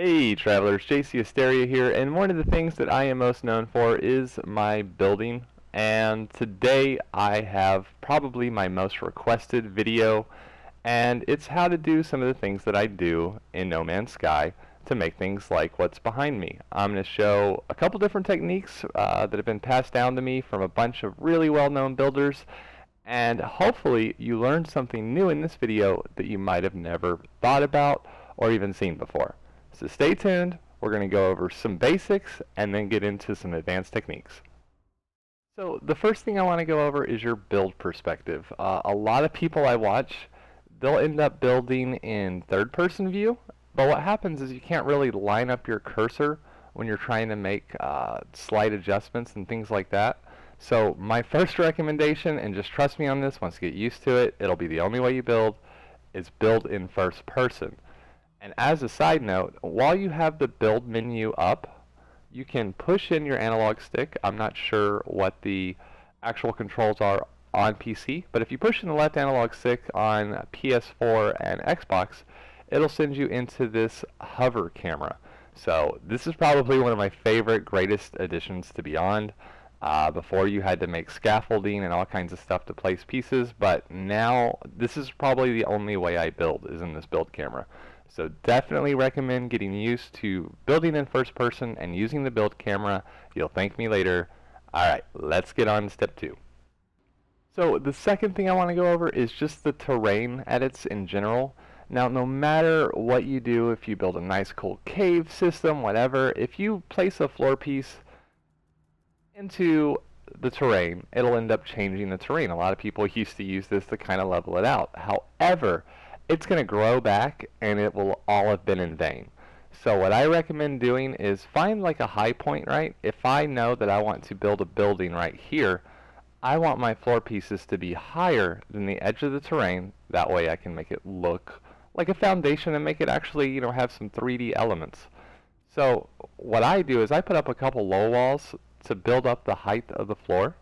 Hey travelers, JC Asteria here, and one of the things that I am most known for is my building. And today I have probably my most requested video, and it's how to do some of the things that I do in No Man's Sky to make things like what's behind me. I'm going to show a couple different techniques that have been passed down to me from a bunch of really well-known builders, and hopefully you learned something new in this video that you might have never thought about or even seen before. So stay tuned. We're going to go over some basics and then get into some advanced techniques. So the first thing I want to go over is your build perspective. A lot of people I watch, they'll end up building in third-person view, but what happens is you can't really line up your cursor when you're trying to make slight adjustments and things like that. So my first recommendation, and just trust me on this, once you get used to it, it'll be the only way you build, is build in first person. And as a side note, while you have the build menu up, you can push in your analog stick. I'm not sure what the actual controls are on PC, but if you push in the left analog stick on PS4 and Xbox, it'll send you into this hover camera. So this is probably one of my favorite, greatest additions to Beyond. Before you had to make scaffolding and all kinds of stuff to place pieces, but now this is probably the only way I build, is in this build camera. So definitely recommend getting used to building in first person and using the build camera. You'll thank me later. Alright, let's get on to step 2. So the second thing I want to go over is just the terrain edits in general. Now, no matter what you do, if you build a nice cool cave system, whatever, if you place a floor piece into the terrain, it'll end up changing the terrain. A lot of people used to use this to kind of level it out. However, it's going to grow back and it will all have been in vain. So what I recommend doing is find like a high point, right? If I know that I want to build a building right here, I want my floor pieces to be higher than the edge of the terrain. That way I can make it look like a foundation and make it actually, you know, have some 3D elements. So what I do is I put up a couple low walls to build up the height of the floor,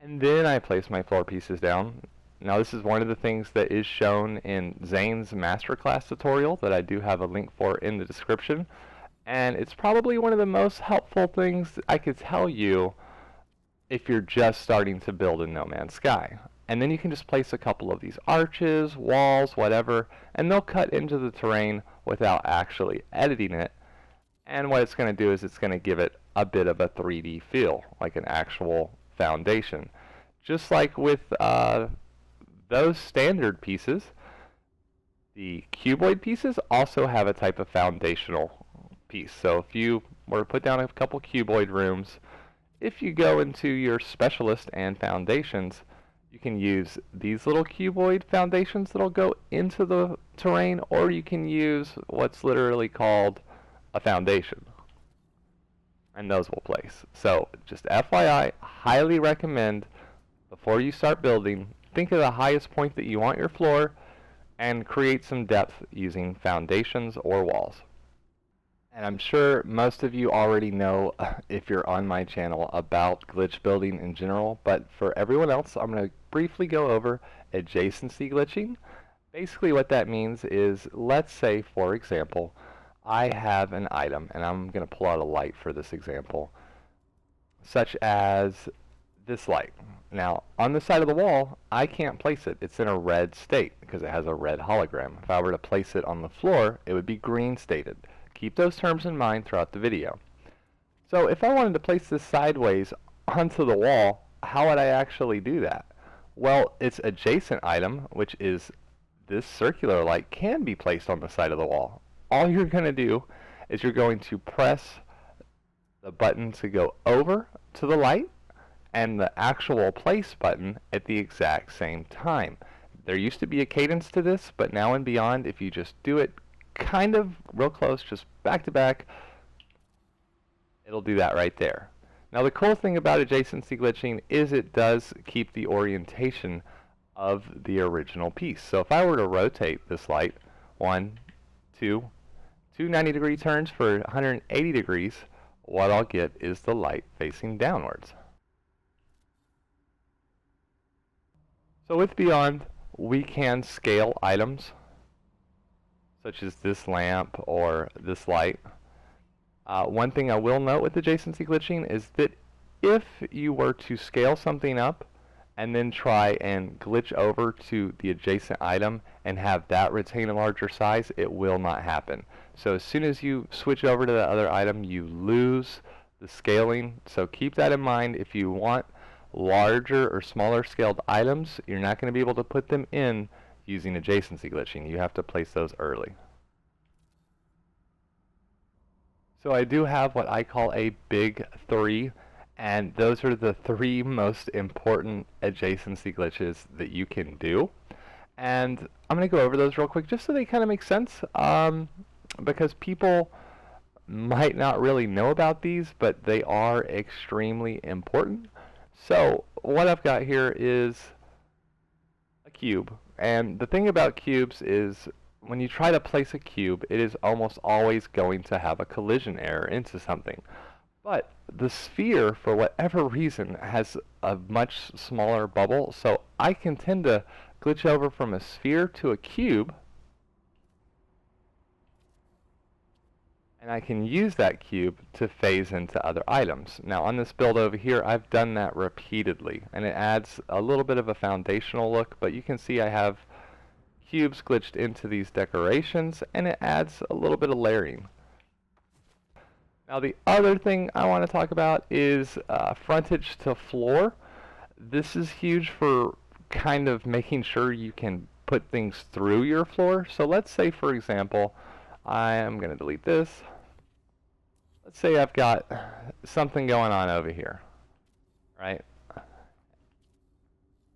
and then I place my floor pieces down. Now this is one of the things that is shown in Zane's masterclass tutorial that I do have a link for in the description, and it's probably one of the most helpful things I could tell you if you're just starting to build in No Man's Sky. And then you can just place a couple of these arches, walls, whatever, and they'll cut into the terrain without actually editing it. And what it's going to do is it's going to give it a bit of a 3D feel, like an actual foundation. Just like with those standard pieces, the cuboid pieces also have a type of foundational piece. So if you were to put down a couple cuboid rooms, if you go into your specialist and foundations, you can use these little cuboid foundations that'll go into the terrain, or you can use what's literally called a foundation, and those will place. So just FYI, highly recommend before you start building, think of the highest point that you want your floor and create some depth using foundations or walls. And I'm sure most of you already know, if you're on my channel, about glitch building in general, but for everyone else, I'm going to briefly go over adjacency glitching. Basically what that means is, let's say, for example, I have an item, and I'm going to pull out a light for this example, such as this light. Now, on the side of the wall, I can't place it. It's in a red state because it has a red hologram. If I were to place it on the floor, it would be green stated. Keep those terms in mind throughout the video. So if I wanted to place this sideways onto the wall, how would I actually do that? Well, its adjacent item, which is this circular light, can be placed on the side of the wall. All you're going to do is you're going to press the button to go over to the light and the actual place button at the exact same time. There used to be a cadence to this, but now in Beyond, if you just do it kind of real close, just back to back, it'll do that right there. Now the cool thing about adjacency glitching is it does keep the orientation of the original piece. So if I were to rotate this light, 1, 2, 90-degree turns for 180 degrees, what I'll get is the light facing downwards. So with Beyond, we can scale items. such as this lamp or this light. One thing I will note with adjacency glitching is that if you were to scale something up and then try and glitch over to the adjacent item and have that retain a larger size, it will not happen. So as soon as you switch over to the other item, you lose the scaling. So keep that in mind. If you want larger or smaller scaled items, you're not going to be able to put them in using adjacency glitching. You have to place those early. So I do have what I call a big three, and those are the three most important adjacency glitches that you can do. And I'm going to go over those real quick just so they kind of make sense, because people might not really know about these, but they are extremely important. So what I've got here is a cube. And the thing about cubes is when you try to place a cube, it is almost always going to have a collision error into something. But the sphere, for whatever reason, has a much smaller bubble, so I can tend to glitch over from a sphere to a cube, and I can use that cube to phase into other items. Now on this build over here, I've done that repeatedly, and it adds a little bit of a foundational look, but you can see I have cubes glitched into these decorations, and it adds a little bit of layering. Now the other thing I want to talk about is frontage to floor. This is huge for kind of making sure you can put things through your floor. So let's say, for example, I am going to delete this. Let's say I've got something going on over here, right?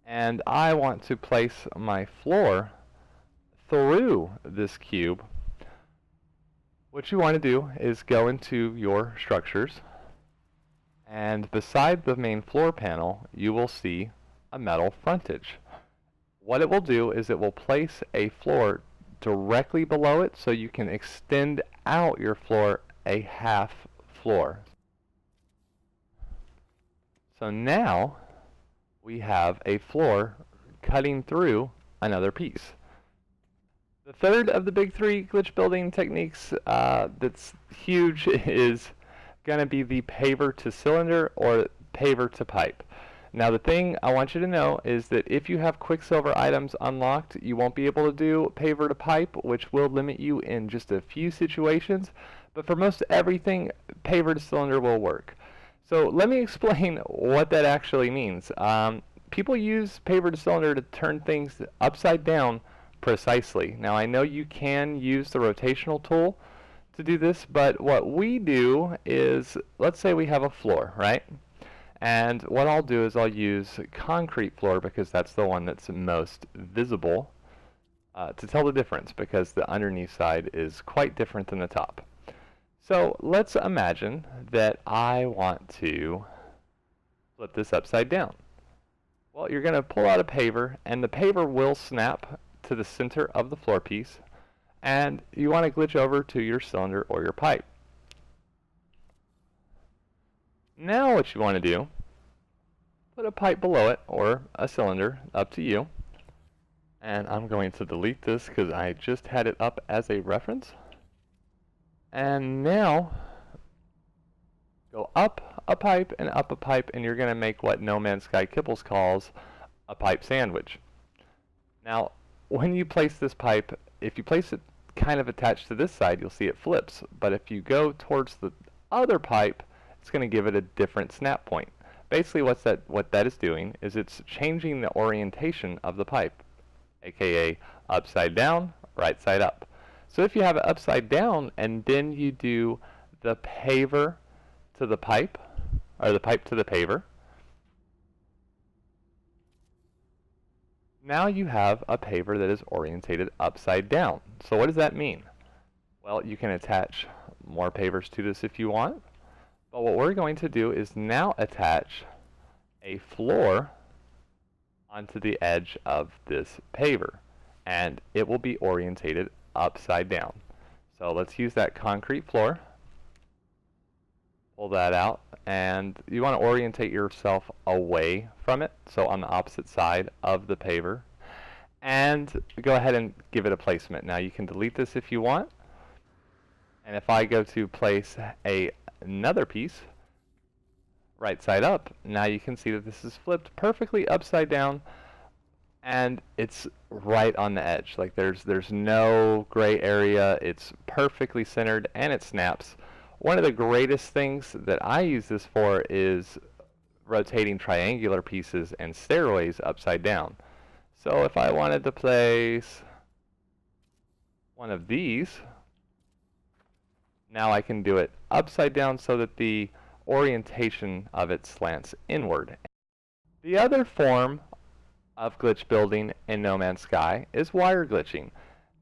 And I want to place my floor through this cube. What you want to do is go into your structures, and beside the main floor panel you will see a metal frontage. What it will do is it will place a floor directly below it so you can extend out your floor a half floor. So now we have a floor cutting through another piece. The third of the big three glitch building techniques that's huge is going to be the paver to cylinder or paver to pipe. Now the thing I want you to know is that if you have Quicksilver items unlocked, you won't be able to do paver to pipe, which will limit you in just a few situations, but for most everything, paver to cylinder will work. So let me explain what that actually means. People use paver to cylinder to turn things upside down precisely. Now I know you can use the rotational tool to do this, but what we do is, let's say we have a floor, right? And what I'll do is I'll use concrete floor because that's the one that's most visible to tell the difference, because the underneath side is quite different than the top. So let's imagine that I want to flip this upside down. Well, you're going to pull out a paver, and the paver will snap to the center of the floor piece, and you want to glitch over to your cylinder or your pipe. Now what you want to do, put a pipe below it or a cylinder, up to you. And I'm going to delete this because I just had it up as a reference. And now go up a pipe and up a pipe, and you're going to make what No Man's Sky Kibbles calls a pipe sandwich. Now when you place this pipe, if you place it kind of attached to this side, you'll see it flips. But if you go towards the other pipe, it's going to give it a different snap point. Basically what that is doing is it's changing the orientation of the pipe, aka upside down, right side up. So if you have it upside down and then you do the paver to the pipe, or the pipe to the paver, now you have a paver that is orientated upside down. So what does that mean? Well, you can attach more pavers to this if you want, but what we're going to do is now attach a floor onto the edge of this paver, and it will be orientated upside down. So let's use that concrete floor, pull that out, and you want to orientate yourself away from it, so on the opposite side of the paver. and go ahead and give it a placement. Now you can delete this if you want. And if I go to place another piece right side up, now you can see that this is flipped perfectly upside down, and it's right on the edge. Like there's no gray area. It's perfectly centered and it snaps. One of the greatest things that I use this for is rotating triangular pieces and stairways upside down. So if I wanted to place one of these, now I can do it upside down so that the orientation of it slants inward. The other form of glitch building in No Man's Sky is wire glitching.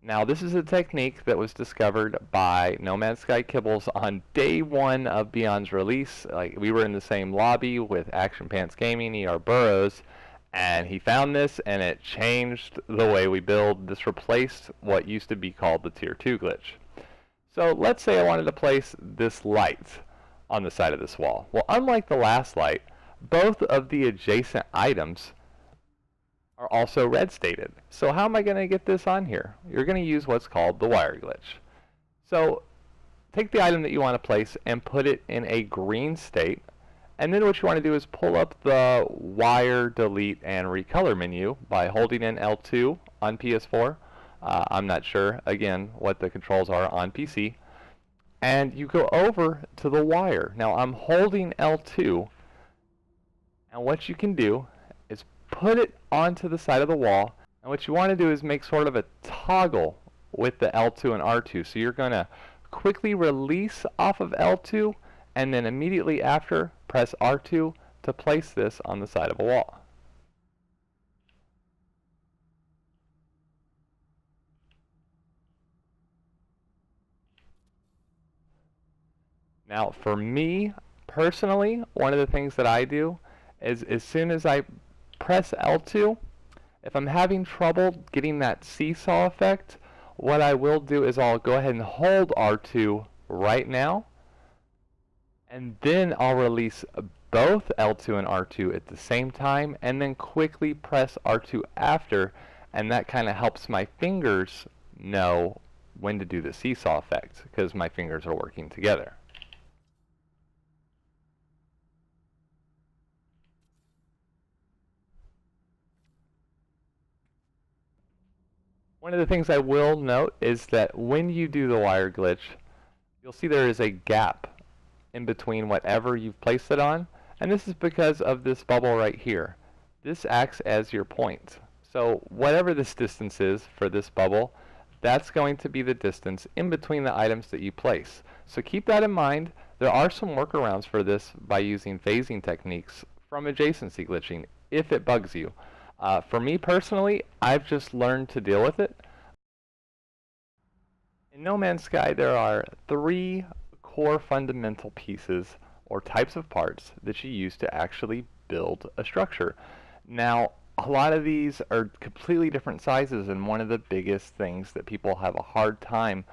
Now this is a technique that was discovered by No Man's Sky Kibbles on day one of Beyond's release. Like, we were in the same lobby with Action Pants Gaming, ER Burrows, and he found this and it changed the way we build. This replaced what used to be called the Tier 2 glitch. So let's say I wanted to place this light on the side of this wall. Well, unlike the last light, both of the adjacent items are also red stated. So how am I going to get this on here? You're going to use what's called the wire glitch. So take the item that you want to place and put it in a green state, and then what you want to do is pull up the wire, delete, and recolor menu by holding in L2 on PS4. I'm not sure, again, what the controls are on PC. And you go over to the wire. Now I'm holding L2, and what you can do is put it onto the side of the wall, and what you want to do is make sort of a toggle with the L2 and R2. So you're going to quickly release off of L2, and then immediately after press R2 to place this on the side of a wall. Now for me personally, one of the things that I do is as soon as I press L2, if I'm having trouble getting that seesaw effect, what I will do is I'll go ahead and hold R2 right now, and then I'll release both L2 and R2 at the same time, and then quickly press R2 after, and that kind of helps my fingers know when to do the seesaw effect, because my fingers are working together. One of the things I will note is that when you do the wire glitch, you'll see there is a gap in between whatever you've placed it on, and this is because of this bubble right here. This acts as your point. So whatever this distance is for this bubble, that's going to be the distance in between the items that you place. So keep that in mind. There are some workarounds for this by using phasing techniques from adjacency glitching if it bugs you. For me personally, I've just learned to deal with it. In No Man's Sky, there are 3 core fundamental pieces or types of parts that you use to actually build a structure. Now, a lot of these are completely different sizes, and one of the biggest things that people have a hard time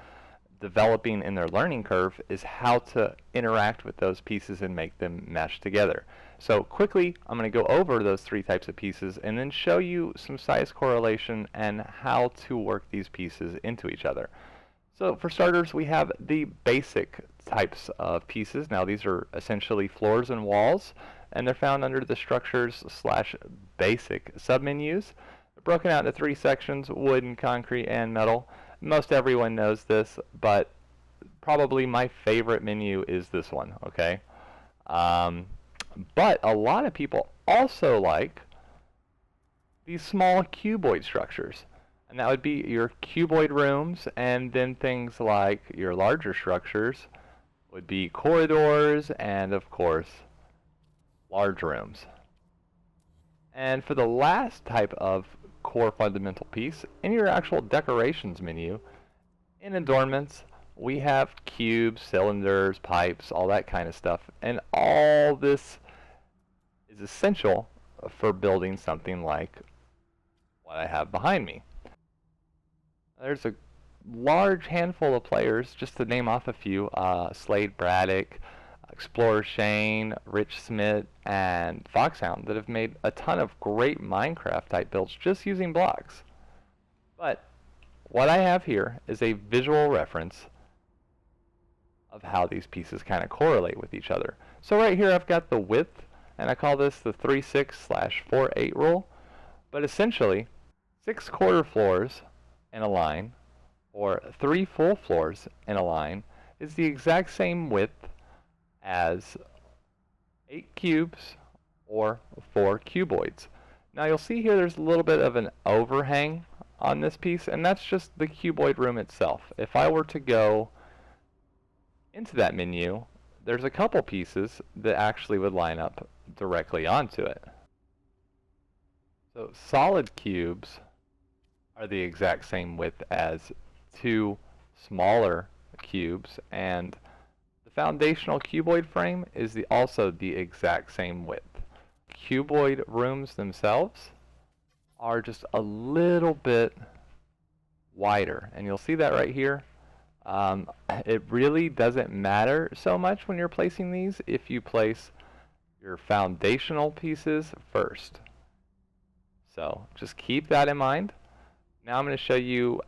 developing in their learning curve is how to interact with those pieces and make them mesh together. So quickly, I'm going to go over those 3 types of pieces and then show you some size correlation and how to work these pieces into each other. So for starters, we have the basic types of pieces. Now these are essentially floors and walls, and they're found under the structures / basic submenus. They're broken out into 3 sections: wood and concrete and metal. Most everyone knows this, but probably my favorite menu is this one, okay? But a lot of people also like these small cuboid structures. And that would be your cuboid rooms, and then things like your larger structures would be corridors and, of course, large rooms. And for the last type of core fundamental piece, in your actual decorations menu, in adornments, we have cubes, cylinders, pipes, all that kind of stuff. And all this is essential for building something like what I have behind me. There's a large handful of players, just to name off a few: Slade Braddock, Explorer Shane, Rich Smith, and Foxhound, that have made a ton of great Minecraft type builds just using blocks. But what I have here is a visual reference of how these pieces kind of correlate with each other. So right here I've got the width, and I call this the 3/6/4/8 rule. But essentially, 6 quarter floors in a line, or 3 full floors in a line, is the exact same width as 8 cubes or 4 cuboids. Now you'll see here there's a little bit of an overhang on this piece, and that's just the cuboid room itself. If I were to go into that menu, there's a couple pieces that actually would line up directly onto it. So solid cubes are the exact same width as 2 smaller cubes, and the foundational cuboid frame is also the exact same width. Cuboid rooms themselves are just a little bit wider, and you'll see that right here. It really doesn't matter so much when you're placing these if you place your foundational pieces first. So just keep that in mind. Now I'm going to show you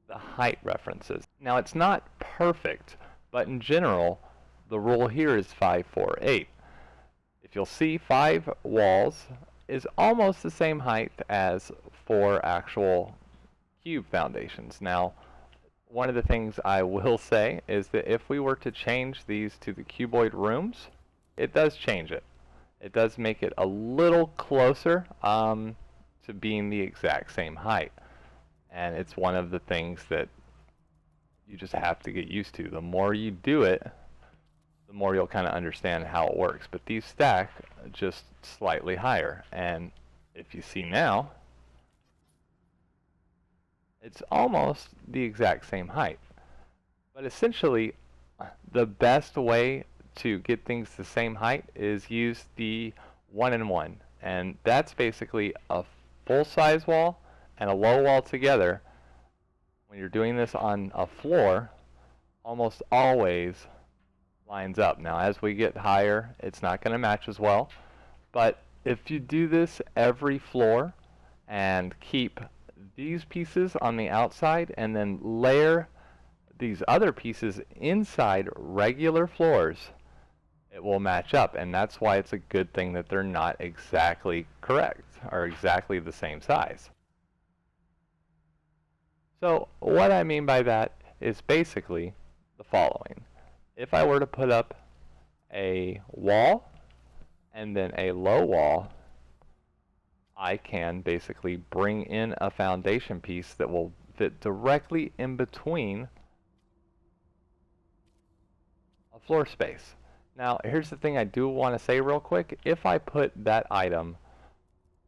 the height references. Now it's not perfect, but in general the rule here is 5/4/8. If you'll see, 5 walls is almost the same height as 4 actual cube foundations. Now one of the things I will say is that if we were to change these to the cuboid rooms, it does change it. It does make it a little closer to being the exact same height. And it's one of the things that you just have to get used to. The more you do it, the more you'll kind of understand how it works. But these stack just slightly higher. And if you see now, it's almost the exact same height. But essentially, the best way to get things the same height is use the 1-in-1. And that's basically a full-size wall and a low wall together. When you're doing this on a floor, almost always lines up. Now as we get higher, it's not going to match as well. But if you do this every floor and keep these pieces on the outside and then layer these other pieces inside regular floors, it will match up. And that's why it's a good thing that they're not exactly correct or exactly the same size. So what I mean by that is basically the following. If I were to put up a wall and then a low wall, I can basically bring in a foundation piece that will fit directly in between a floor space. Now here's the thing I do want to say real quick. If I put that item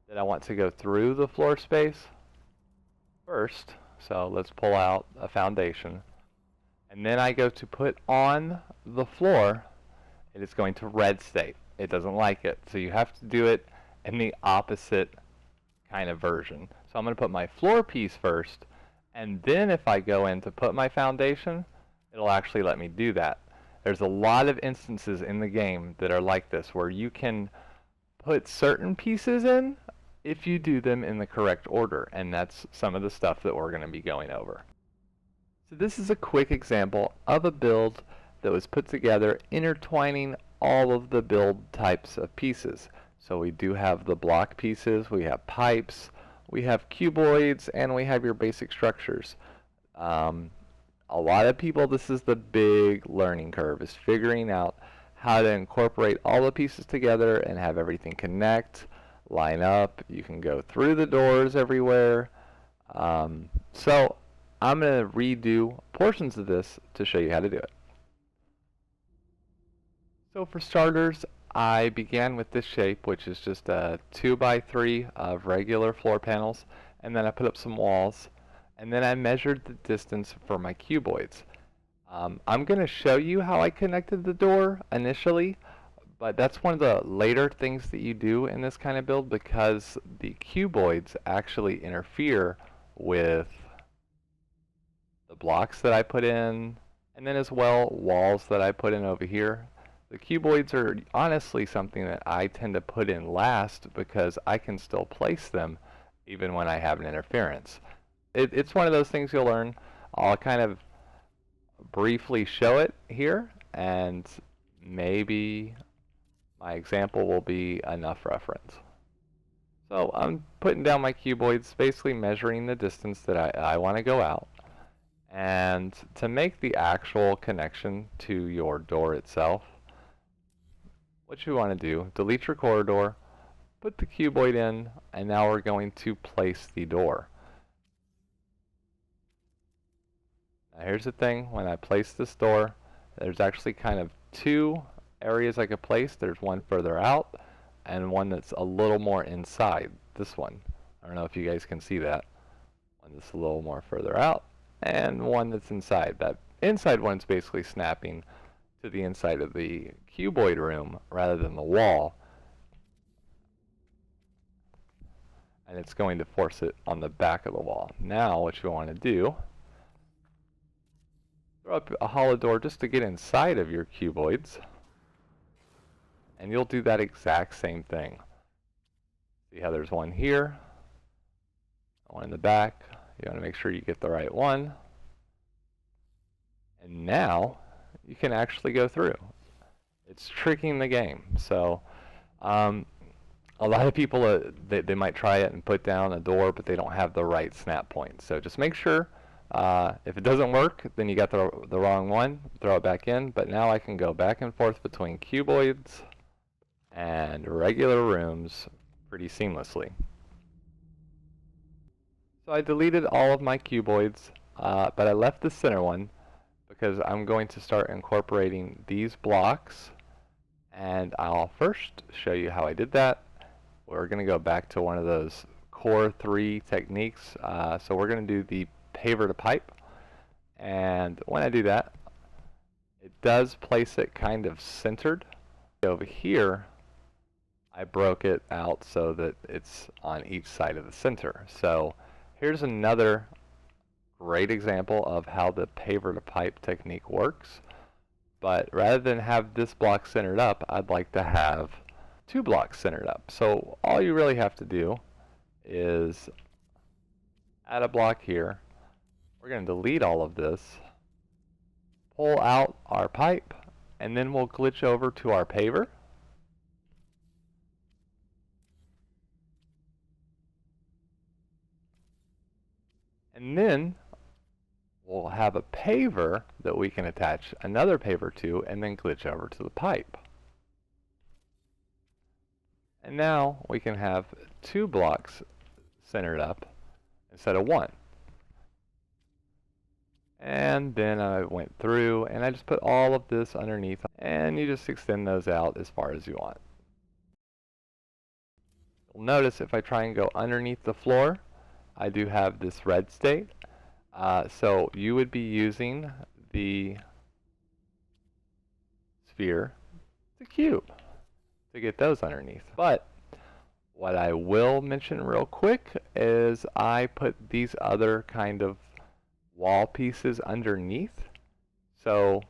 that I want to go through the floor space first, so let's pull out a foundation, and then I go to put on the floor, it is going to red state. It doesn't like it. So you have to do it in the opposite kind of version. So I'm going to put my floor piece first, and then if I go in to put my foundation, it'll actually let me do that. There's a lot of instances in the game that are like this, where you can put certain pieces in if you do them in the correct order, and that's some of the stuff that we're going to be going over. So this is a quick example of a build that was put together intertwining all of the build types of pieces. So we do have the block pieces, we have pipes, we have cuboids, and we have your basic structures. A lot of people, this is the big learning curve, is figuring out how to incorporate all the pieces together and have everything connect, line up. You can go through the doors everywhere. So I'm going to redo portions of this to show you how to do it. So for starters, I began with this shape, which is just a 2x3 of regular floor panels, and then I put up some walls, and then I measured the distance for my cuboids. I'm going to show you how I connected the door initially, but that's one of the later things that you do in this kind of build, because the cuboids actually interfere with the blocks that I put in, and then as well walls that I put in over here. The cuboids are honestly something that I tend to put in last because I can still place them even when I have an interference. it's one of those things you'll learn. I'll kind of briefly show it here, and maybe my example will be enough reference. So I'm putting down my cuboids, basically measuring the distance that I want to go out. And to make the actual connection to your door itself, what you want to do, delete your corridor, put the cuboid in, and now we're going to place the door. Now here's the thing, when I place this door, there's actually kind of two areas I could place. There's one further out and one that's a little more inside. This one, I don't know if you guys can see that. One that's a little more further out and one that's inside. That inside one's basically snapping to the inside of the cuboid room rather than the wall. And it's going to force it on the back of the wall. Now what you want to do, throw up a hollow door just to get inside of your cuboids, and you'll do that exact same thing. See how there's one here, one in the back. You want to make sure you get the right one. And now you can actually go through. It's tricking the game. So a lot of people, they might try it and put down a door, but they don't have the right snap point. So just make sure, if it doesn't work, then you got the wrong one, throw it back in. But now I can go back and forth between cuboids and regular rooms pretty seamlessly. So I deleted all of my cuboids, but I left the center one because I'm going to start incorporating these blocks, and I'll first show you how I did that. We're going to go back to one of those core 3 techniques. So we're going to do the paver to pipe, and when I do that, it does place it kind of centered. Over here, I broke it out so that it's on each side of the center. So here's another great example of how the paver to pipe technique works. But rather than have this block centered up, I'd like to have 2 blocks centered up. So all you really have to do is add a block here. We're going to delete all of this, pull out our pipe, and then we'll glitch over to our paver. And then we'll have a paver that we can attach another paver to and then glitch over to the pipe. And now we can have 2 blocks centered up instead of 1. And then I went through and I just put all of this underneath, and you just extend those out as far as you want. You'll notice if I try and go underneath the floor, I do have this red state. So you would be using the sphere, the cube, to get those underneath. But what I will mention real quick is I put these other kind of wall pieces underneath. So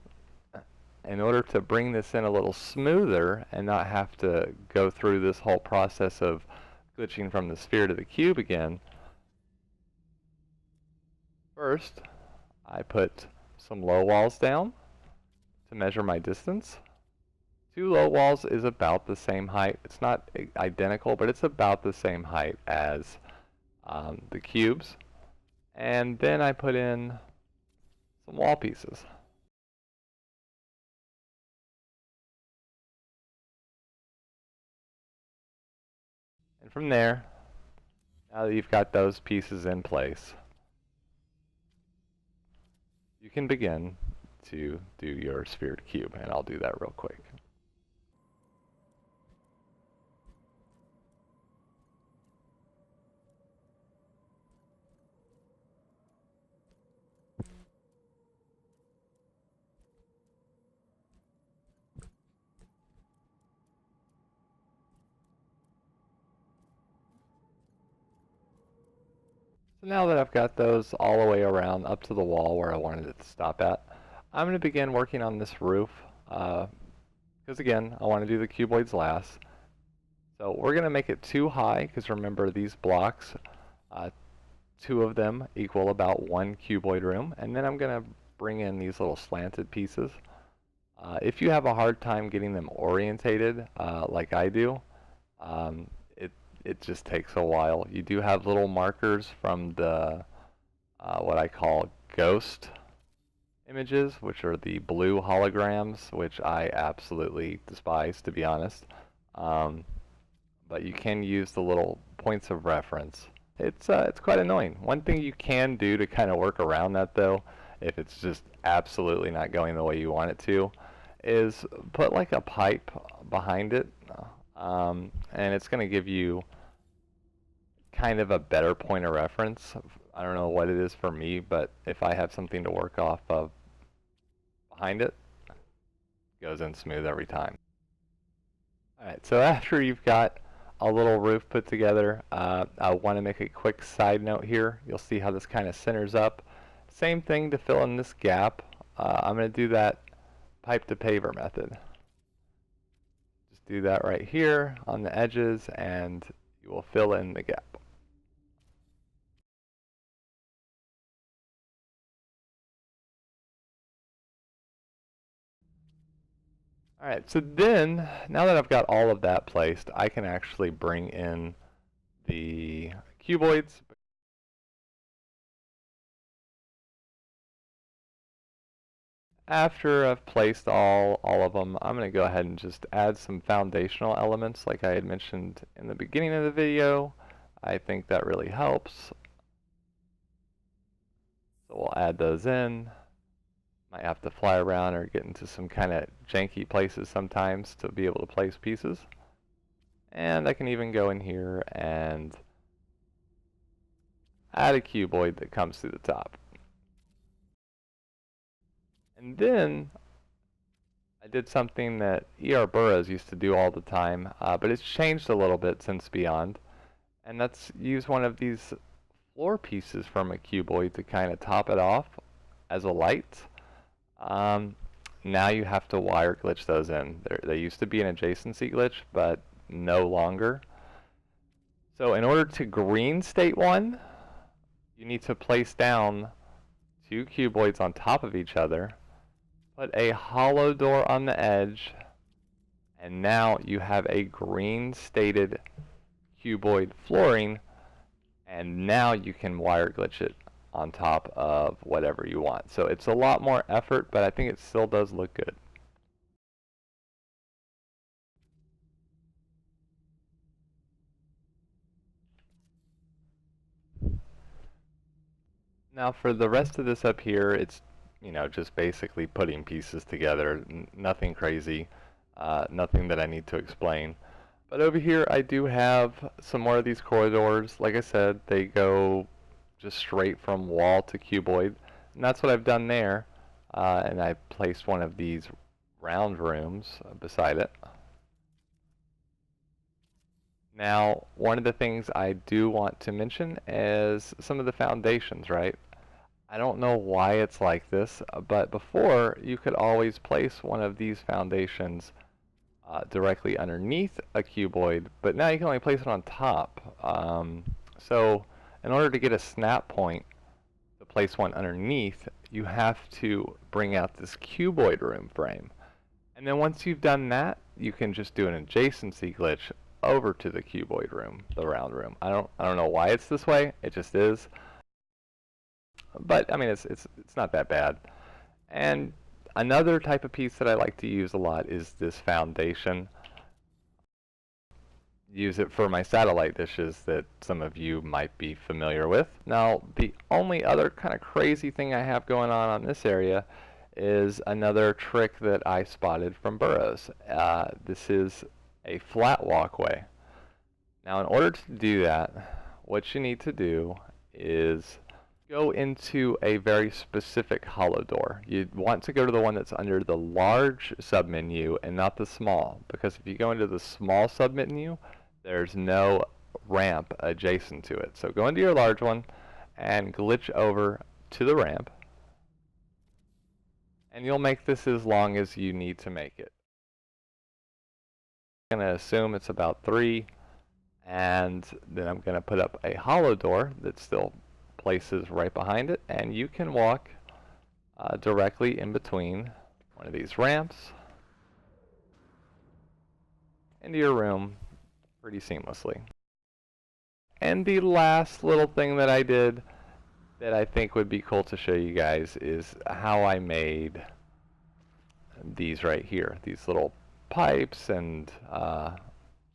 in order to bring this in a little smoother and not have to go through this whole process of glitching from the sphere to the cube again, first I put some low walls down to measure my distance. 2 low walls is about the same height. It's not identical, but it's about the same height as the cubes. And then I put in some wall pieces. And from there, now that you've got those pieces in place, you can begin to do your sphere to cube, and I'll do that real quick. So now that I've got those all the way around up to the wall where I wanted it to stop at, I'm going to begin working on this roof, because again, I want to do the cuboids last. So we're going to make it too high, because remember these blocks two of them equal about one cuboid room, and then I'm going to bring in these little slanted pieces. If you have a hard time getting them orientated, like I do, it just takes a while. You do have little markers from the what I call ghost images, which are the blue holograms, which I absolutely despise, to be honest. But you can use the little points of reference. It's quite annoying. One thing you can do to kind of work around that, though, if it's just absolutely not going the way you want it to, is put like a pipe behind it, and it's going to give you kind of a better point of reference. I don't know what it is for me, but if I have something to work off of behind it, it goes in smooth every time. Alright, so after you've got a little roof put together, I want to make a quick side note here. You'll see how this kind of centers up. Same thing to fill in this gap. I'm going to do that pipe to paver method. Just do that right here on the edges and you will fill in the gap. Alright, so then, now that I've got all of that placed, I can actually bring in the cuboids. After I've placed all of them, I'm going to go ahead and just add some foundational elements like I had mentioned in the beginning of the video. I think that really helps. So we'll add those in. Might have to fly around or get into some kind of janky places sometimes to be able to place pieces. And I can even go in here and add a cuboid that comes through the top. And then I did something that E.R. Burroughs used to do all the time, but it's changed a little bit since Beyond. And that's use one of these floor pieces from a cuboid to kind of top it off as a light. Now you have to wire glitch those in. They used to be an adjacency glitch, but no longer. So in order to green state one, you need to place down two cuboids on top of each other, put a hollow door on the edge, and now you have a green stated cuboid flooring, and now you can wire glitch it on top of whatever you want. So it's a lot more effort, but I think it still does look good. Now for the rest of this up here, it's, you know, just basically putting pieces together, nothing crazy, nothing that I need to explain. But over here I do have some more of these corridors. Like I said, they go just straight from wall to cuboid, and that's what I've done there. And I placed one of these round rooms beside it. Now, one of the things I do want to mention is some of the foundations, right? I don't know why it's like this, but before you could always place one of these foundations directly underneath a cuboid, but now you can only place it on top. So in order to get a snap point to place one underneath, you have to bring out this cuboid room frame. And then once you've done that, you can just do an adjacency glitch over to the cuboid room, the round room. I don't know why it's this way. It just is. But I mean, it's not that bad. And another type of piece that I like to use a lot is this foundation. Use it for my satellite dishes that some of you might be familiar with. Now, the only other kind of crazy thing I have going on this area is another trick that I spotted from Burroughs. This is a flat walkway. Now, in order to do that, what you need to do is go into a very specific hollow door. You want to go to the one that's under the large submenu and not the small, because if you go into the small submenu, there's no ramp adjacent to it. So go into your large one and glitch over to the ramp, and you'll make this as long as you need to make it. I'm going to assume it's about 3, and then I'm going to put up a hollow door that's still places right behind it, and you can walk directly in between one of these ramps into your room pretty seamlessly. And the last little thing that I did that I think would be cool to show you guys is how I made these right here, these little pipes and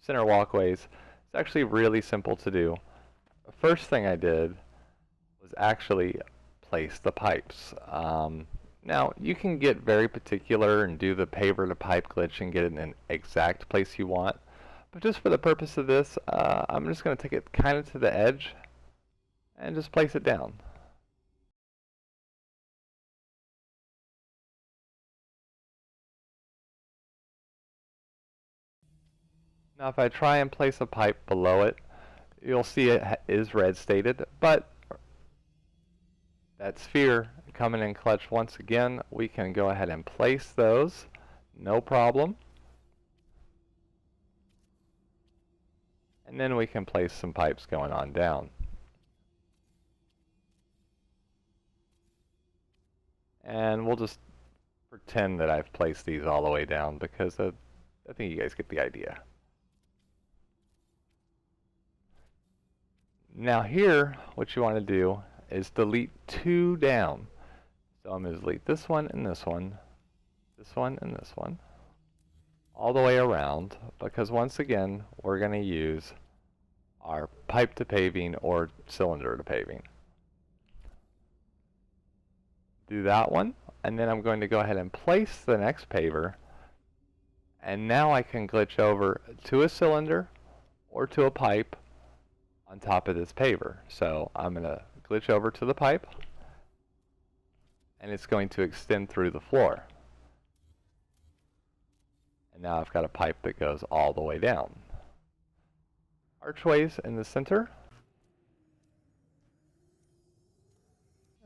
center walkways. It's actually really simple to do. The first thing I did was actually place the pipes. Now you can get very particular and do the paver to pipe glitch and get it in an exact place you want, but just for the purpose of this, I'm just going to take it kind of to the edge and just place it down. Now if I try and place a pipe below it, you'll see it is red stated, but that sphere coming in clutch once again, we can go ahead and place those, no problem. And then we can place some pipes going on down. And we'll just pretend that I've placed these all the way down because I think you guys get the idea. Now here, what you want to do is delete two down. So I'm going to delete this one and this one, this one and this one, all the way around, because once again, we're going to use our pipe to paving or cylinder to paving. Do that one, and then I'm going to go ahead and place the next paver, and now I can glitch over to a cylinder or to a pipe on top of this paver. So I'm going to glitch over to the pipe, and it's going to extend through the floor. And now I've got a pipe that goes all the way down. Archways in the center.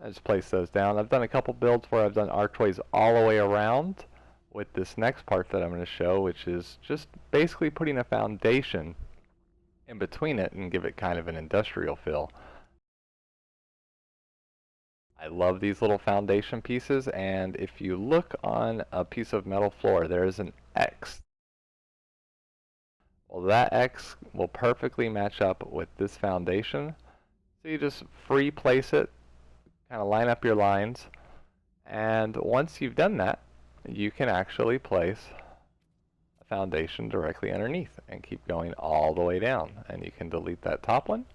I just place those down. I've done a couple builds where I've done archways all the way around with this next part that I'm going to show, which is just basically putting a foundation in between it and give it kind of an industrial feel. I love these little foundation pieces, and if you look on a piece of metal floor, there is an X. Well, that X will perfectly match up with this foundation. So you just free place it, kind of line up your lines, and once you've done that, you can actually place a foundation directly underneath and keep going all the way down. And you can delete that top one.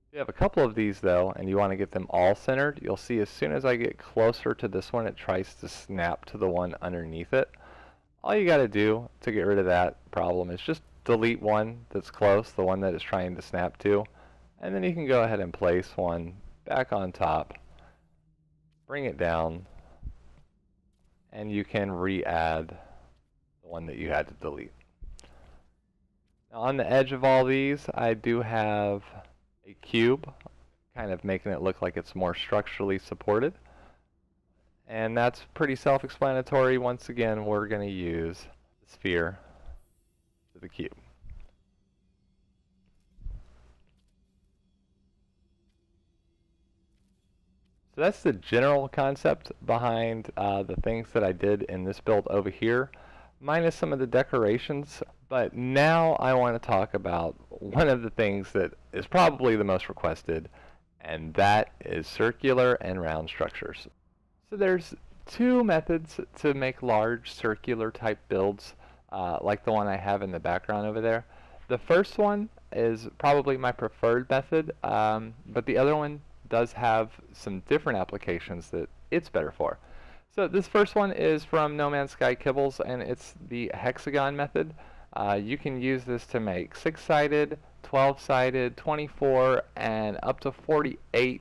If you have a couple of these though, and you want to get them all centered, you'll see as soon as I get closer to this one, it tries to snap to the one underneath it. All you got to do to get rid of that problem is just delete one that's close, the one that it's trying to snap to, and then you can go ahead and place one back on top, bring it down, and you can re-add the one that you had to delete. Now on the edge of all these, I do have a cube, kind of making it look like it's more structurally supported. And that's pretty self-explanatory. Once again, we're going to use the sphere to the cube. So that's the general concept behind the things that I did in this build over here, minus some of the decorations. But now I want to talk about one of the things that is probably the most requested, and that is circular and round structures. So there's two methods to make large circular type builds, like the one I have in the background over there. The first one is probably my preferred method, but the other one does have some different applications that it's better for. So this first one is from No Man's Sky Kibbles, and it's the hexagon method. You can use this to make 6-sided, 12-sided, 24, and up to 48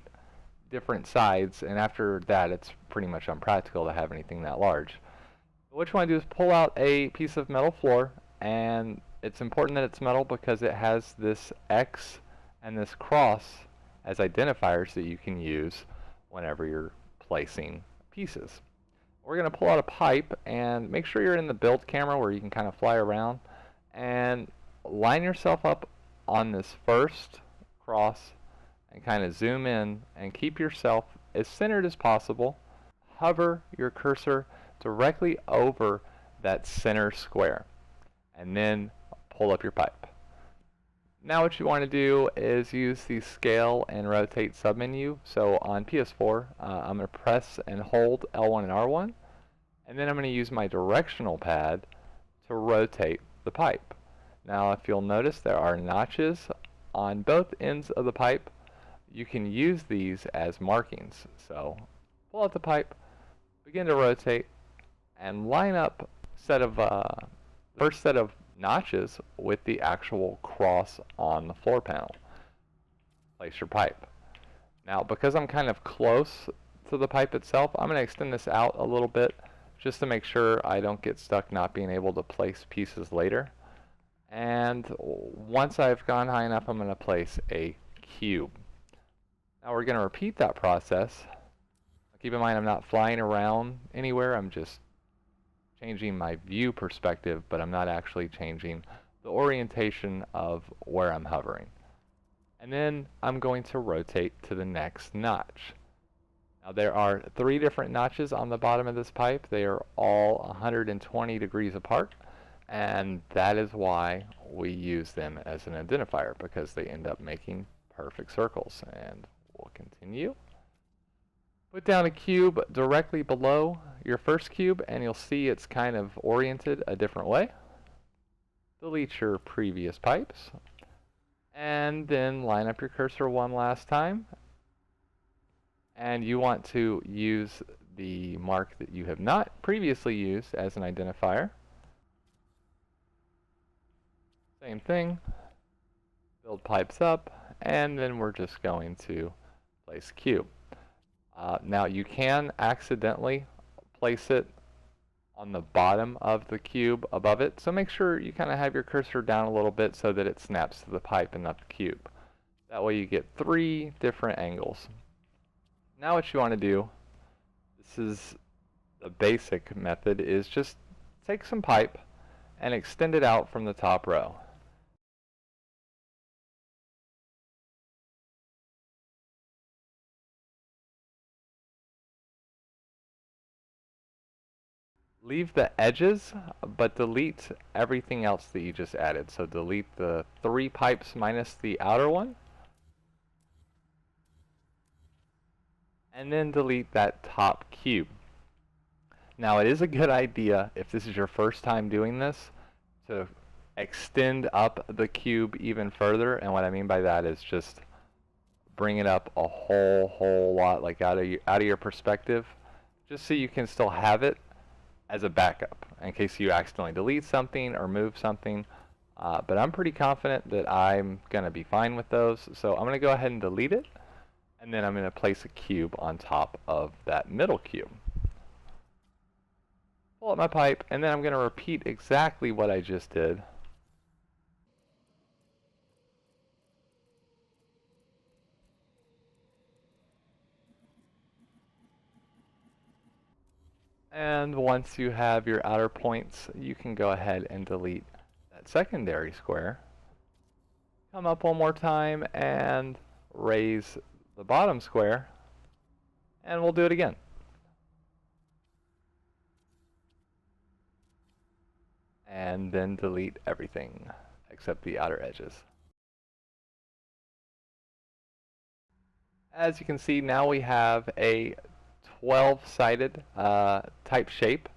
different sides, and after that it's pretty much unpractical to have anything that large. But what you want to do is pull out a piece of metal floor, and it's important that it's metal because it has this X and this cross as identifiers that you can use whenever you're placing pieces. We're going to pull out a pipe, and make sure you're in the build camera where you can kind of fly around, and line yourself up on this first cross and kind of zoom in and keep yourself as centered as possible. Hover your cursor directly over that center square and then pull up your pipe. Now what you want to do is use the scale and rotate submenu. So on PS4, I'm going to press and hold L1 and R1, and then I'm going to use my directional pad to rotate the pipe. Now if you'll notice, there are notches on both ends of the pipe. You can use these as markings. So pull out the pipe, begin to rotate, and line up first set of notches with the actual cross on the floor panel. Place your pipe. Now because I'm kind of close to the pipe itself, I'm going to extend this out a little bit just to make sure I don't get stuck not being able to place pieces later. And once I've gone high enough, I'm going to place a cube. Now we're going to repeat that process. Keep in mind I'm not flying around anywhere, I'm just changing my view perspective, but I'm not actually changing the orientation of where I'm hovering. And then I'm going to rotate to the next notch. Now there are 3 different notches on the bottom of this pipe. They are all 120 degrees apart, and that is why we use them as an identifier, because they end up making perfect circles. And we'll continue. Put down a cube directly below your first cube, and you'll see it's kind of oriented a different way. Delete your previous pipes, and then line up your cursor one last time. And you want to use the mark that you have not previously used as an identifier. Same thing. Build pipes up, and then we're just going to place cube. Now you can accidentally place it on the bottom of the cube above it, so make sure you kind of have your cursor down a little bit so that it snaps to the pipe and not the cube. That way you get 3 different angles. Now what you want to do, this is the basic method, is just take some pipe and extend it out from the top row. Leave the edges, but delete everything else that you just added. So delete the 3 pipes minus the outer one. And then delete that top cube. Now it is a good idea, if this is your first time doing this, to extend up the cube even further. And what I mean by that is just bring it up a whole lot, like out of your perspective, just so you can still have it as a backup in case you accidentally delete something or move something. But I'm pretty confident that I'm going to be fine with those. So I'm going to go ahead and delete it. And then I'm going to place a cube on top of that middle cube. Pull up my pipe, and then I'm going to repeat exactly what I just did. And once you have your outer points, you can go ahead and delete that secondary square. Come up one more time and raise the bottom square, and we'll do it again. And then delete everything except the outer edges. As you can see, now we have a 12-sided type shape.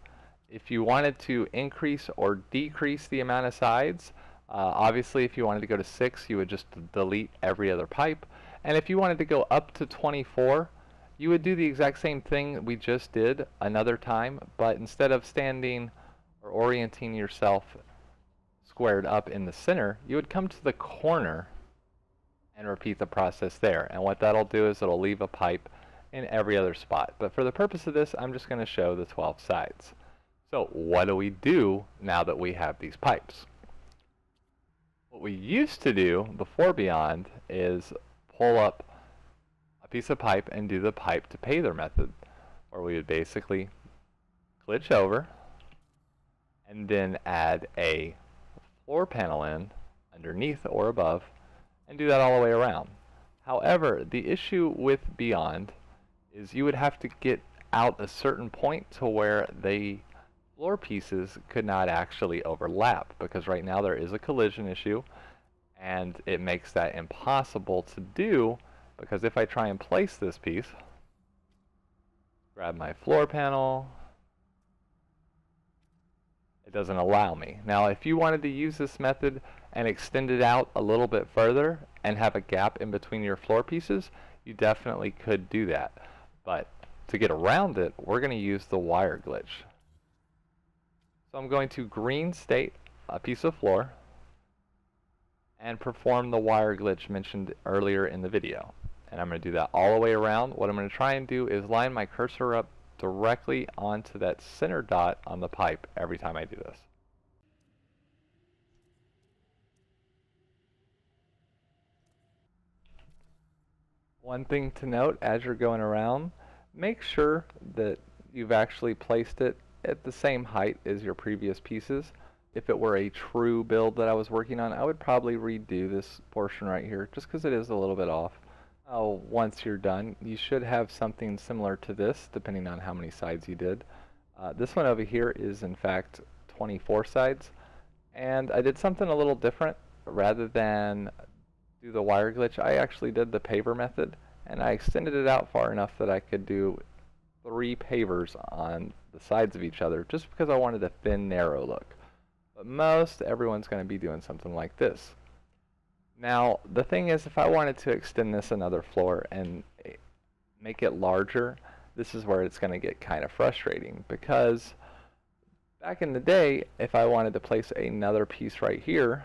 If you wanted to increase or decrease the amount of sides, obviously if you wanted to go to 6, you would just delete every other pipe. And if you wanted to go up to 24, you would do the exact same thing we just did another time, but instead of standing or orienting yourself squared up in the center, you would come to the corner and repeat the process there. And what that'll do is it'll leave a pipe in every other spot. But for the purpose of this, I'm just going to show the 12 sides. So what do we do now that we have these pipes? What we used to do before Beyond is pull up a piece of pipe and do the pipe to pay there method, where we would basically glitch over and then add a floor panel in underneath or above and do that all the way around. However, the issue with Beyond is you would have to get out a certain point to where the floor pieces could not actually overlap, because right now there is a collision issue and it makes that impossible to do, because if I try and place this piece, grab my floor panel, it doesn't allow me. Now if you wanted to use this method and extend it out a little bit further and have a gap in between your floor pieces, you definitely could do that. But to get around it, we're going to use the wire glitch. So I'm going to green state a piece of floor and perform the wire glitch mentioned earlier in the video. And I'm going to do that all the way around. What I'm going to try and do is line my cursor up directly onto that center dot on the pipe every time I do this. One thing to note as you're going around, make sure that you've actually placed it at the same height as your previous pieces. If it were a true build that I was working on, I would probably redo this portion right here just because it is a little bit off. Once you're done, you should have something similar to this depending on how many sides you did. This one over here is in fact 24 sides, and I did something a little different. Rather than do the wire glitch, I actually did the paver method, and I extended it out far enough that I could do 3 pavers on the sides of each other just because I wanted a thin, narrow look. But most everyone's going to be doing something like this. Now the thing is, if I wanted to extend this another floor and make it larger, this is where it's going to get kind of frustrating, because back in the day, if I wanted to place another piece right here,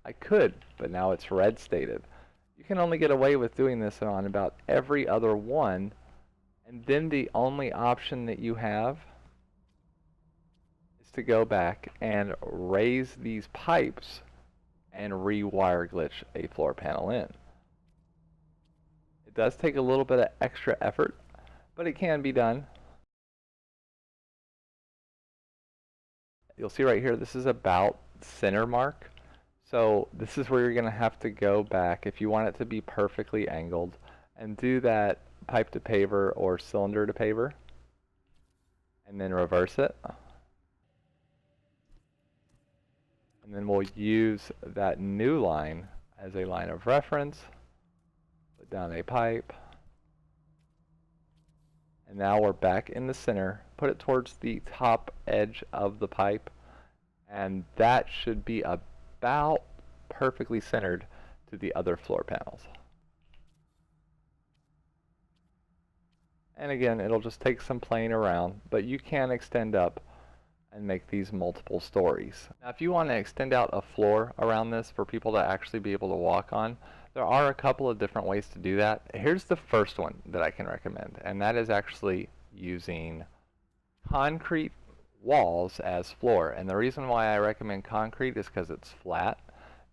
I could, but now it's red stated. You can only get away with doing this on about every other one, and then the only option that you have is to go back and raise these pipes and rewire glitch a floor panel in. It does take a little bit of extra effort, but it can be done. You'll see right here, this is about center mark. So this is where you're going to have to go back if you want it to be perfectly angled and do that pipe to paver or cylinder to paver, and then reverse it. And then we'll use that new line as a line of reference, put down a pipe, and now we're back in the center. Put it towards the top edge of the pipe, and that should be about perfectly centered to the other floor panels. And again, it'll just take some playing around, but you can extend up and make these multiple stories. Now if you want to extend out a floor around this for people to actually be able to walk on, there are a couple of different ways to do that. Here's the first one that I can recommend, and that is actually using concrete walls as floor. And the reason why I recommend concrete is because it's flat.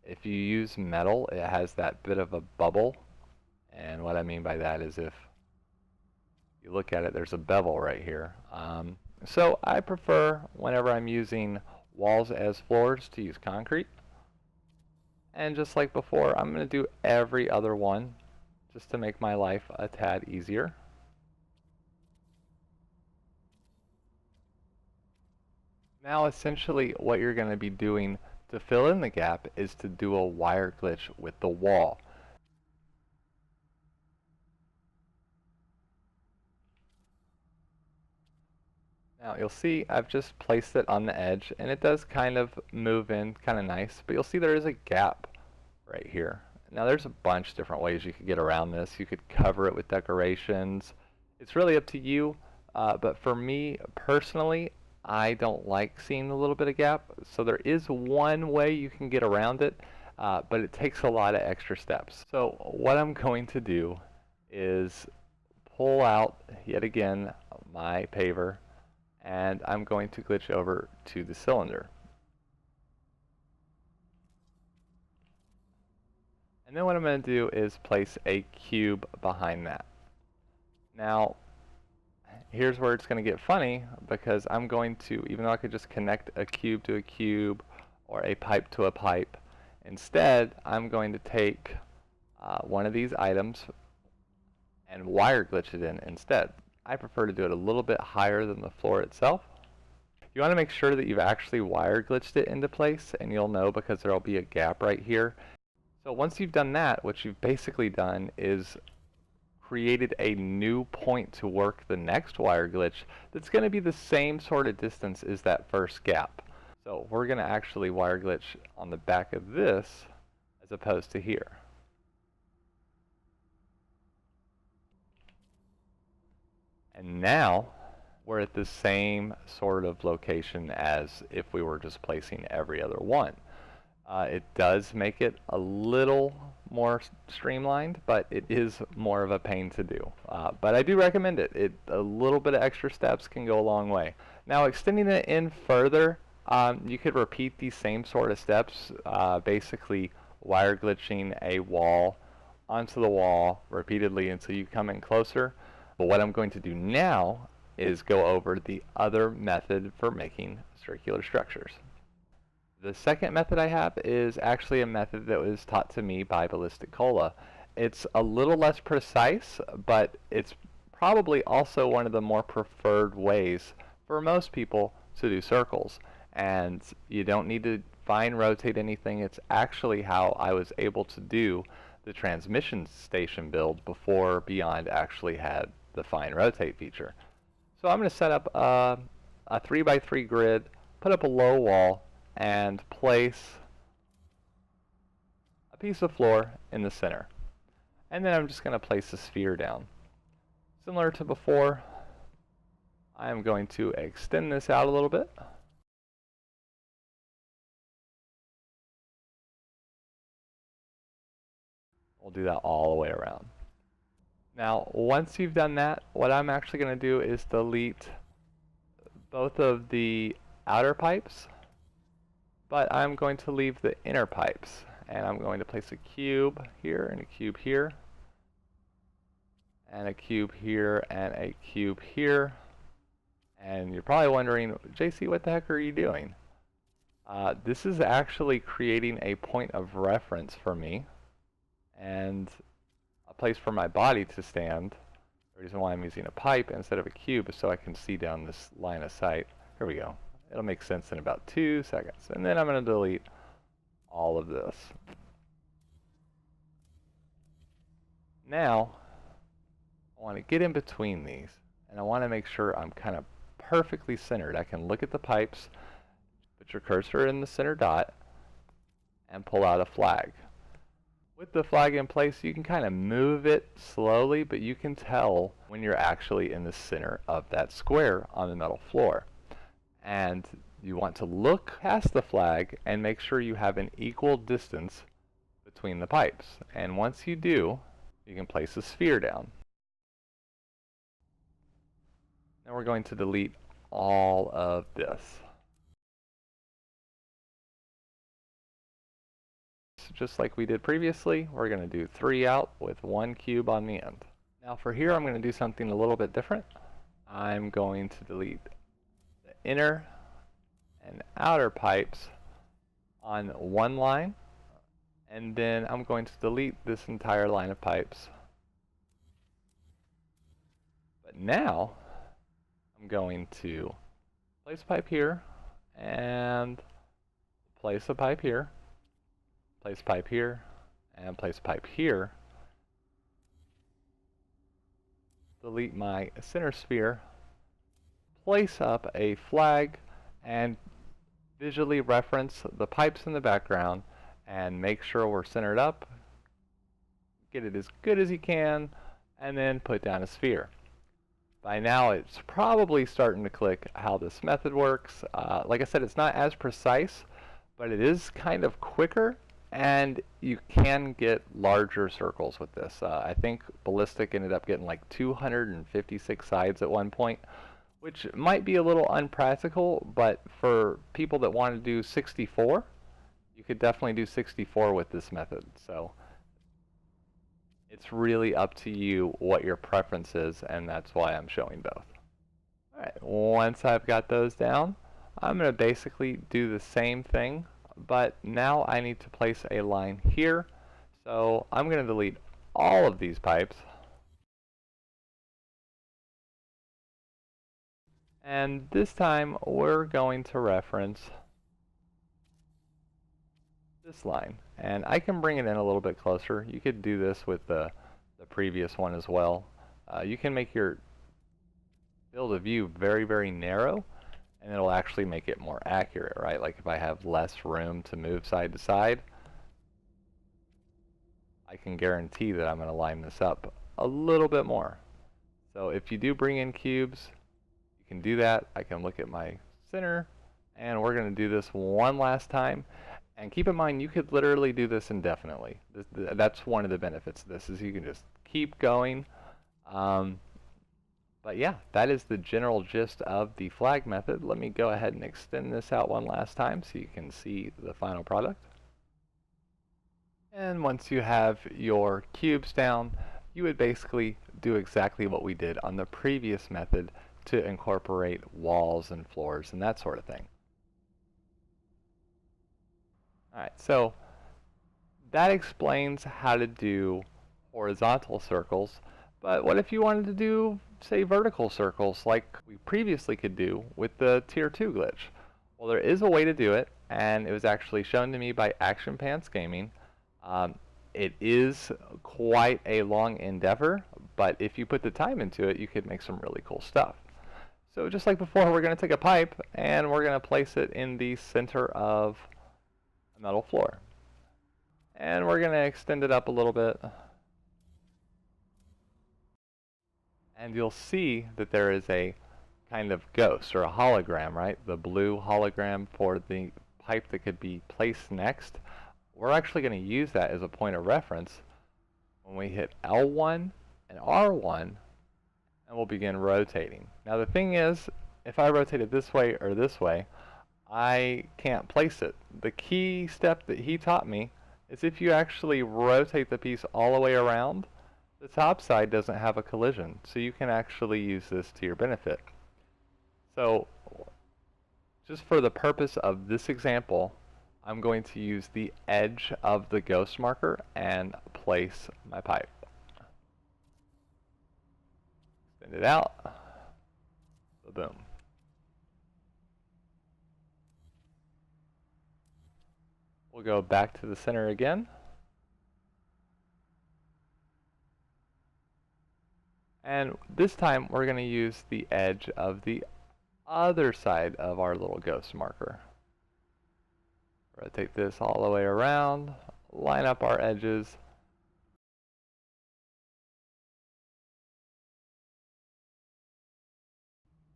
If you use metal, it has that bit of a bubble, and what I mean by that is if you look at it, there's a bevel right here. So I prefer, whenever I'm using walls as floors, to use concrete. And just like before, I'm going to do every other one just to make my life a tad easier. Now essentially what you're going to be doing to fill in the gap is to do a wire glitch with the wall. Now you'll see I've just placed it on the edge, and it does kind of move in kind of nice, but you'll see there is a gap right here. Now there's a bunch of different ways you could get around this. You could cover it with decorations. It's really up to you, but for me personally, I don't like seeing a little bit of gap, so there is one way you can get around it, but it takes a lot of extra steps. So what I'm going to do is pull out yet again my paver, and I'm going to glitch over to the cylinder. And then what I'm going to do is place a cube behind that. Now, here's where it's going to get funny, because I'm going to, even though I could just connect a cube to a cube or a pipe to a pipe, instead I'm going to take one of these items and wire glitch it in instead. I prefer to do it a little bit higher than the floor itself. You want to make sure that you've actually wire glitched it into place, and you'll know because there will be a gap right here. So once you've done that, what you've basically done is created a new point to work the next wire glitch that's going to be the same sort of distance as that first gap. So we're going to actually wire glitch on the back of this as opposed to here. And now we're at the same sort of location as if we were just placing every other one. It does make it a little more streamlined, but it is more of a pain to do. But I do recommend it. A little bit of extra steps can go a long way. Now, extending it in further, you could repeat these same sort of steps, basically wire glitching a wall onto the wall repeatedly until you come in closer. But what I'm going to do now is go over the other method for making circular structures. The second method I have is actually a method that was taught to me by Ballistic Cola. It's a little less precise, but it's probably also one of the more preferred ways for most people to do circles. And you don't need to fine rotate anything. It's actually how I was able to do the transmission station build before Beyond actually had the fine rotate feature. So I'm going to set up a 3x3 grid, put up a low wall, and place a piece of floor in the center. And then I'm just going to place a sphere down. Similar to before, I am going to extend this out a little bit. We'll do that all the way around. Now, once you've done that, what I'm actually going to do is delete both of the outer pipes, but I'm going to leave the inner pipes. And I'm going to place a cube here and a cube here, and a cube here and a cube here. And you're probably wondering, JC, what the heck are you doing? This is actually creating a point of reference for me and a place for my body to stand. The reason why I'm using a pipe instead of a cube is so I can see down this line of sight. Here we go. It'll make sense in about 2 seconds. And then I'm going to delete all of this. Now, I want to get in between these, and I want to make sure I'm kind of perfectly centered. I can look at the pipes, put your cursor in the center dot, and pull out a flag. With the flag in place, you can kind of move it slowly, but you can tell when you're actually in the center of that square on the metal floor. And you want to look past the flag and make sure you have an equal distance between the pipes. And once you do, you can place a sphere down. Now we're going to delete all of this. Just like we did previously, we're going to do 3 out with 1 cube on the end. Now for here, I'm going to do something a little bit different. I'm going to delete the inner and outer pipes on one line, and then I'm going to delete this entire line of pipes. But now I'm going to place a pipe here and place a pipe here, place a pipe here, and place a pipe here. Delete my center sphere, place up a flag, and visually reference the pipes in the background and make sure we're centered up. Get it as good as you can, and then put down a sphere. By now it's probably starting to click how this method works. Like I said, it's not as precise, but it is kind of quicker, and you can get larger circles with this. I think Ballistic ended up getting like 256 sides at one point, which might be a little unpractical, but for people that want to do 64, you could definitely do 64 with this method. So it's really up to you what your preference is, and that's why I'm showing both. Alright, once I've got those down, I'm going to basically do the same thing, but now I need to place a line here So I'm going to delete all of these pipes. And this time we're going to reference this line. And I can bring it in a little bit closer. You could do this with the previous one as well. You can make your field of view very, very narrow, and it'll actually make it more accurate, right? Like if I have less room to move side to side, I can guarantee that I'm going to line this up a little bit more. So if you do bring in cubes, you can do that. I can look at my center, and we're going to do this one last time. And keep in mind, you could literally do this indefinitely. That's one of the benefits of this, is you can just keep going. But yeah, that is the general gist of the flag method. Let me go ahead and extend this out one last time so you can see the final product. And once you have your cubes down, you would basically do exactly what we did on the previous method to incorporate walls and floors and that sort of thing. Alright, so that explains how to do horizontal circles, but what if you wanted to do, say, vertical circles like we previously could do with the Tier 2 glitch? Well, there is a way to do it, and it was actually shown to me by Action Pants Gaming. It is quite a long endeavor, but if you put the time into it, you could make some really cool stuff. So just like before, we're going to take a pipe and we're going to place it in the center of a metal floor. And we're going to extend it up a little bit. And you'll see that there is a kind of ghost or a hologram, right? The blue hologram for the pipe that could be placed next. We're actually going to use that as a point of reference when we hit L1 and R1, and we'll begin rotating. Now the thing is, if I rotate it this way or this way, I can't place it. The key step that he taught me is if you actually rotate the piece all the way around, the top side doesn't have a collision, so you can actually use this to your benefit. So just for the purpose of this example, I'm going to use the edge of the ghost marker and place my pipe. Send it out. Boom. We'll go back to the center again. And this time we're going to use the edge of the other side of our little ghost marker. Rotate this all the way around, line up our edges.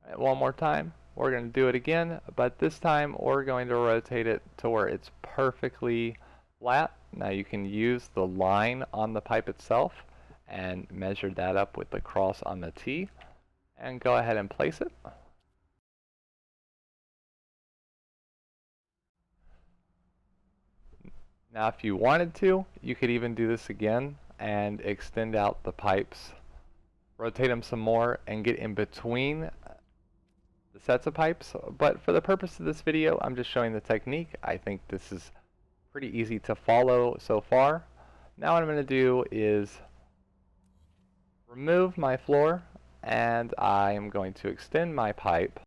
All right, one more time. We're going to do it again, but this time we're going to rotate it to where it's perfectly flat. Now you can use the line on the pipe itself and measure that up with the cross on the T and go ahead and place it. Now if you wanted to, you could even do this again and extend out the pipes, rotate them some more, and get in between the sets of pipes. But for the purpose of this video, I'm just showing the technique. I think this is pretty easy to follow so far. Now what I'm going to do is remove my floor, and I am going to extend my pipe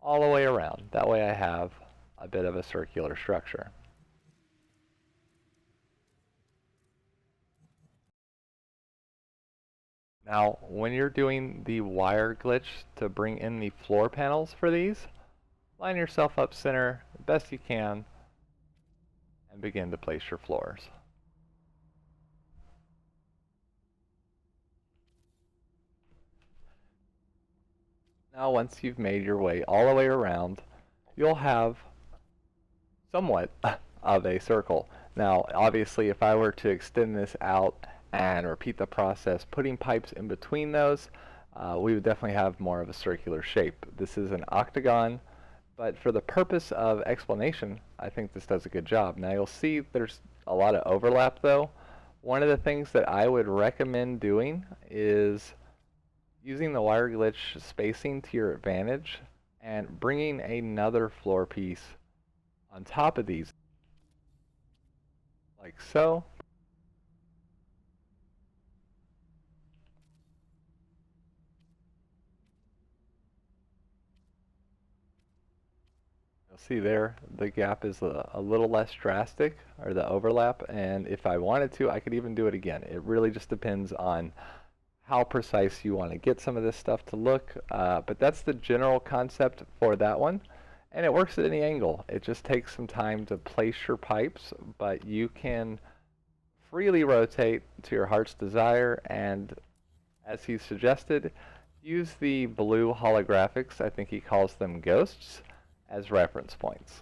all the way around. That way I have a bit of a circular structure. Now, when you're doing the wire glitch to bring in the floor panels for these, line yourself up center the best you can and begin to place your floors. Now, once you've made your way all the way around, you'll have somewhat of a circle. Now, obviously, if I were to extend this out and repeat the process, putting pipes in between those, we would definitely have more of a circular shape. This is an octagon, but for the purpose of explanation, I think this does a good job. Now, you'll see there's a lot of overlap, though. One of the things that I would recommend doing is using the wire glitch spacing to your advantage and bringing another floor piece on top of these. like so. You'll see there the gap is a little less drastic, or the overlap, and if I wanted to, I could even do it again. It really just depends on how precise you want to get some of this stuff to look, but that's the general concept for that one, and it works at any angle. It just takes some time to place your pipes, but you can freely rotate to your heart's desire, and as he suggested, use the blue holographics, I think he calls them ghosts, as reference points.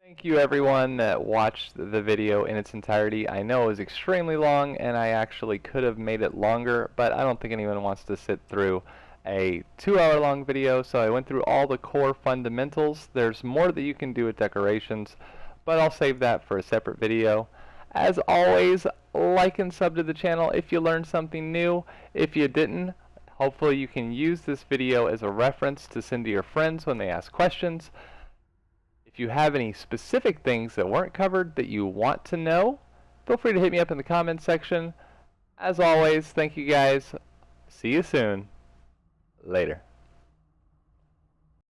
Thank you everyone that watched the video in its entirety. I know it was extremely long and I actually could have made it longer, but I don't think anyone wants to sit through a 2-hour long video, so I went through all the core fundamentals. There's more that you can do with decorations, but I'll save that for a separate video. As always, like and sub to the channel if you learned something new. If you didn't, hopefully you can use this video as a reference to send to your friends when they ask questions. If you have any specific things that weren't covered that you want to know, feel free to hit me up in the comments section. As always, thank you guys. See you soon. Later.